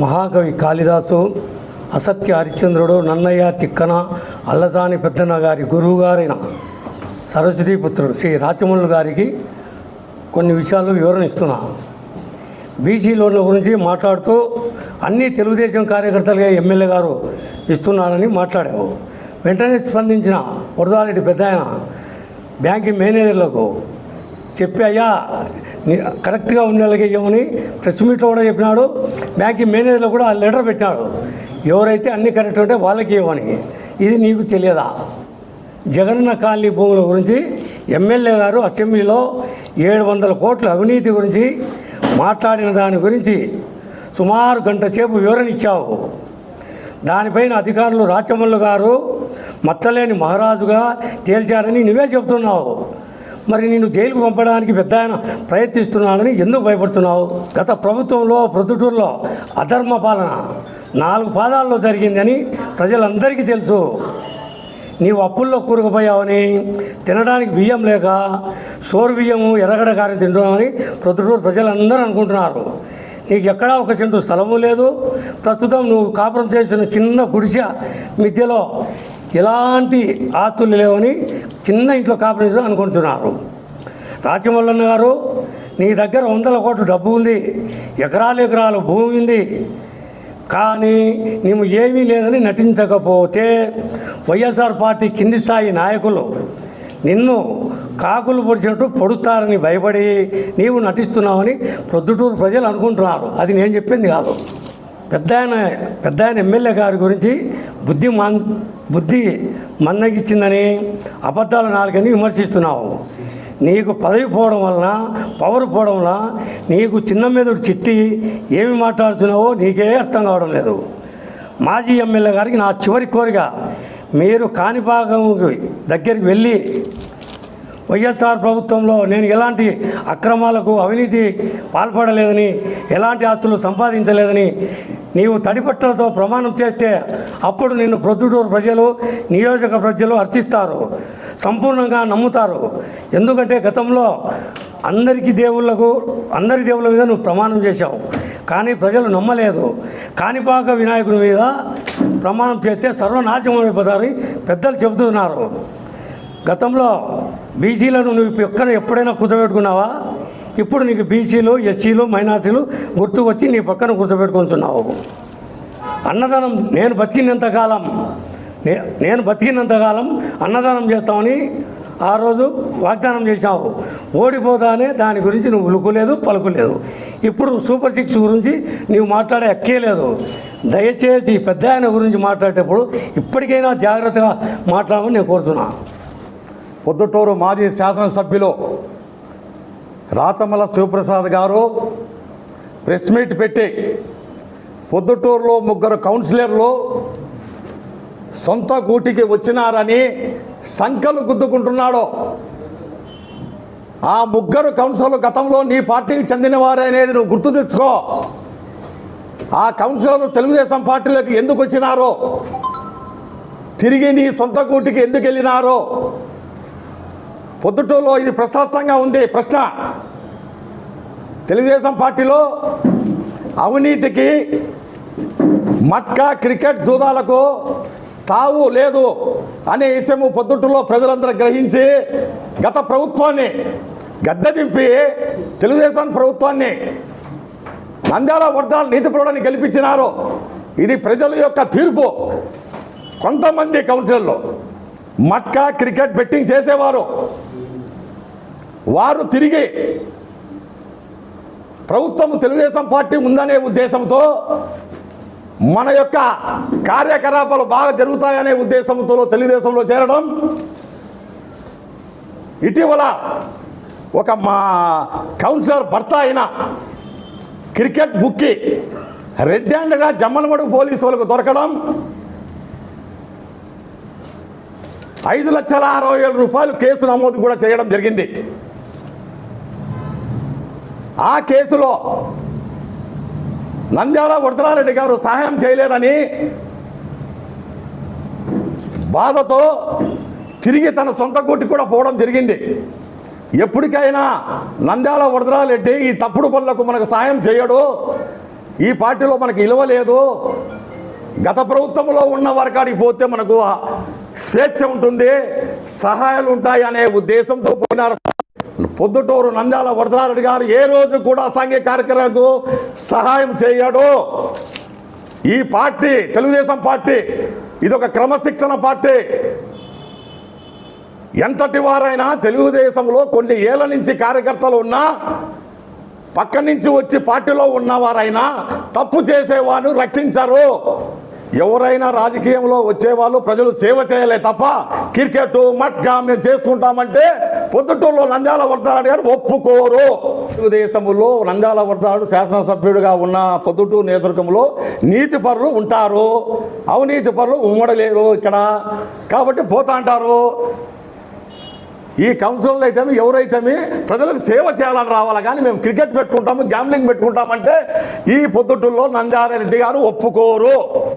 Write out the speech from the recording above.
మహాకవి కాళిదాసు, అసత్య హరిశ్చంద్రుడు, నన్నయ్య, తిక్కన, అల్లసాని పెద్దన్న గారి గురువుగారైన సరస్వతీపుత్రుడు శ్రీ రాచమల్లు గారికి కొన్ని విషయాలు వివరణ ఇస్తున్నా. బీసీ లోన్ల గురించి మాట్లాడుతూ అన్ని తెలుగుదేశం కార్యకర్తలుగా ఎమ్మెల్యే గారు ఇస్తున్నారని మాట్లాడావు. వెంటనే స్పందించిన వరదారెడ్డి పెద్దాయన బ్యాంకింగ్ మేనేజర్లకు చెప్పి, అయ్యా కరెక్ట్గా ఉండేలాగే ఇవ్వమని ప్రెస్ మీట్లో కూడా చెప్పినాడు. బ్యాంకింగ్ మేనేజర్లు కూడా లెటర్ పెట్టినాడు, ఎవరైతే అన్ని కరెక్ట్ ఉంటే వాళ్ళకి ఇవ్వమని. ఇది నీకు తెలియదా? జగనన్న కాలనీ భూముల గురించి ఎమ్మెల్యే గారు అసెంబ్లీలో 700 కోట్ల అవినీతి గురించి మాట్లాడిన దాని గురించి సుమారు గంట సేపు వివరణ ఇచ్చావు. దానిపైన అధికారులు రాచమల్లు గారు మచ్చలేని మహారాజుగా తేల్చారని నువ్వే చెబుతున్నావు. మరి నేను జైలుకు పంపడానికి పెద్ద ఆయన ప్రయత్నిస్తున్నాడని ఎందుకు భయపడుతున్నావు? గత ప్రభుత్వంలో ప్రొద్దుటూరులో అధర్మ పాలన 4 పాదాల్లో జరిగిందని ప్రజలందరికీ తెలుసు. నీవు అప్పుల్లో కూరుకుపోయావని, తినడానికి బియ్యం లేక సోరు బియ్యము ఎర్రగడ్డ కారం తింటున్నామని ప్రొద్దుటూరు ప్రజలందరూ అనుకుంటున్నారు. నీకు ఎక్కడా ఒక సెంటు స్థలము లేదు. ప్రస్తుతం నువ్వు కాపురం చేసిన చిన్న గుడిసె మిద్దెలో ఎలాంటి ఆస్తులు లేవని చిన్న ఇంట్లో కాపురం చేసిన అనుకుంటున్నారు. రాచమల్లన్న గారు, నీ దగ్గర 100 కోట్ల డబ్బు ఉంది, ఎకరాలు భూమి ఉంది. కానీ నీవు ఏమీ లేదని నటించకపోతే వైఎస్ఆర్ పార్టీ కింది స్థాయి నాయకులు నిన్ను కాకులు పొడిచినట్టు పొడుస్తారని భయపడి నీవు నటిస్తున్నావని ప్రొద్దుటూరు ప్రజలు అనుకుంటున్నారు. అది నేను చెప్పింది కాదు. పెద్ద ఆయన ఎమ్మెల్యే గారి గురించి బుద్ధి మన్నగిచ్చిందని అబద్ధాల నాలుగని విమర్శిస్తున్నావు. నీకు పదవి పోవడం వలన, పవర్ పోవడం వలన నీకు చిన్న మీదడు చిట్టి ఏమి మాట్లాడుతున్నావో నీకే అర్థం కావడం లేదు. మాజీ ఎమ్మెల్యే గారికి నా చివరి కోరిక, మీరు కాణిపాకం దగ్గరికి వెళ్ళి వైఎస్ఆర్ ప్రభుత్వంలో నేను ఎలాంటి అక్రమాలకు అవినీతి పాల్పడలేదని, ఎలాంటి ఆస్తులు సంపాదించలేదని నీవు తడిపట్టలతో ప్రమాణం చేస్తే అప్పుడు నిన్ను ప్రొద్దుటూరు ప్రజలు, నియోజక ప్రజలు అర్చిస్తారు, సంపూర్ణంగా నమ్ముతారు. ఎందుకంటే గతంలో అందరి దేవుళ్ళ మీద నువ్వు ప్రమాణం చేశావు, కానీ ప్రజలు నమ్మలేదు. కాణిపాక వినాయకుని మీద ప్రమాణం చేస్తే సర్వనాశనం అయిపోతారని పెద్దలు చెబుతున్నారు. గతంలో బీసీలను నువ్వు ఎప్పుడైనా కూర్చోబెట్టుకున్నావా? ఇప్పుడు నీకు బీసీలు, ఎస్సీలు, మైనార్టీలు గుర్తు వచ్చి నీ పక్కన కూర్చోబెట్టుకుంటున్నావు. అన్నదానం నేను బతికినంతకాలం అన్నదానం చేస్తామని ఆ రోజు వాగ్దానం చేశావు. ఓడిపోతానే దాని గురించి నువ్వు ఉలుకులేదు, పలుకులేదు. ఇప్పుడు సూపర్ 6 గురించి నీవు మాట్లాడే ఎక్కేలేదు. దయచేసి పెద్ద ఆయన గురించి మాట్లాడేటప్పుడు ఇప్పటికైనా జాగ్రత్తగా మాట్లాడమని నేను కోరుతున్నా. పొద్దుటూరు మాజీ శాసనసభ్యులు రాచమల్ల శివప్రసాద్ గారు ప్రెస్ మీట్ పెట్టి పొద్దుటూరులో 3 కౌన్సిలర్లు సొంత గూటికి వచ్చినారని సంకలు గుద్దుకుంటున్నాడు. ఆ 3 కౌన్సిలర్లు గతంలో నీ పార్టీకి చెందినవారే అనేది నువ్వు గుర్తు తెచ్చుకో. ఆ కౌన్సిలర్లు తెలుగుదేశం పార్టీలోకి ఎందుకు వచ్చినారో, తిరిగి నీ సొంత గూటికి ఎందుకు వెళ్ళినారో పొద్దుటూరులో ఇది ప్రశాస్తంగా ఉంది. ప్రశ్న, తెలుగుదేశం పార్టీలో అవినీతికి, మట్కా, క్రికెట్, జూదాలకు తావు లేదు అనే విషయము పొద్దుటూరులో ప్రజలందరూ గ్రహించి గత ప్రభుత్వాన్ని గద్దె దింపి తెలుగుదేశం ప్రభుత్వాన్ని నంద్యాల వర్ధాల నీతి పరుడని గెలిపించినారు. ఇది ప్రజల యొక్క తీర్పు. కొంతమంది కౌన్సిలర్లు మట్కా, క్రికెట్ బెట్టింగ్ చేసేవారు, వారు తిరిగి ప్రభుత్వం తెలుగుదేశం పార్టీ ఉందనే ఉద్దేశంతో, మన యొక్క కార్యకలాపాలు బాగా జరుగుతాయనే ఉద్దేశంతో తెలుగుదేశంలో చేరడం. ఇటీవల ఒక మా కౌన్సిలర్ భర్త అయిన క్రికెట్ బుక్కి రెడ్ హ్యాండ్గా జమ్మలమడుగు పోలీసు వాళ్ళకు దొరకడం, 5,60,000 రూపాయలు కేసు నమోదు కూడా చేయడం జరిగింది. ఆ కేసులో నంద్యాల వరదరారెడ్డి గారు సహాయం చేయలేదని బాధతో తిరిగి తన సొంత గూటికి కూడా పోవడం జరిగింది. ఎప్పటికైనా నంద్యాల వరదరారెడ్డి ఈ తప్పుడు పనులకు మనకు సాయం చేయడు, ఈ పార్టీలో మనకు విలువ లేదు, గత ప్రభుత్వంలో ఉన్న వారికాడికి పోతే మనకు స్వేచ్ఛ ఉంటుంది, సహాయాలు ఉంటాయి అనే ఉద్దేశంతో పోయినారు. పొద్దుటూరు నంద్యాల వరదరారెడ్డి గారు ఏ రోజు కూడా అసాంఘిక కార్యక్రమాలకు సహాయం చేయడు. ఈ పార్టీ తెలుగుదేశం పార్టీ ఇది ఒక క్రమశిక్షణ పార్టీ. ఎంతటి వారైనా తెలుగుదేశంలో కొన్ని ఏళ్ల నుంచి కార్యకర్తలు ఉన్నా, పక్క నుంచి వచ్చి పార్టీలో ఉన్నవారైనా తప్పు చేసేవారు రక్షించరు. ఎవరైనా రాజకీయంలో వచ్చేవాళ్ళు ప్రజలు సేవ చేయలే తప్ప క్రికెట్ మట్కా మేము చేసుకుంటామంటే పొద్దుటూరులో నంద్యాల వరదరారెడ్డి గారు ఒప్పుకోరు. తెలుగుదేశంలో నంద్యాల వరదరారెడ్డి శాసనసభ్యుడిగా ఉన్న పొద్దుటూరు నియోజకవర్గంలో నీతిపరులు ఉంటారు, అవినీతి పరులు ఉమ్మడలేరు ఇక్కడ, కాబట్టి పోతా అంటారు. ఈ కౌన్సిలర్లు అయితే ఎవరైతే ప్రజలకు సేవ చేయాలని రావాలి, కానీ మేము క్రికెట్ పెట్టుకుంటాము, గ్యాంబ్లింగ్ పెట్టుకుంటామంటే ఈ పొద్దుటూరులో నంద్యాల రెడ్డి గారు ఒప్పుకోరు.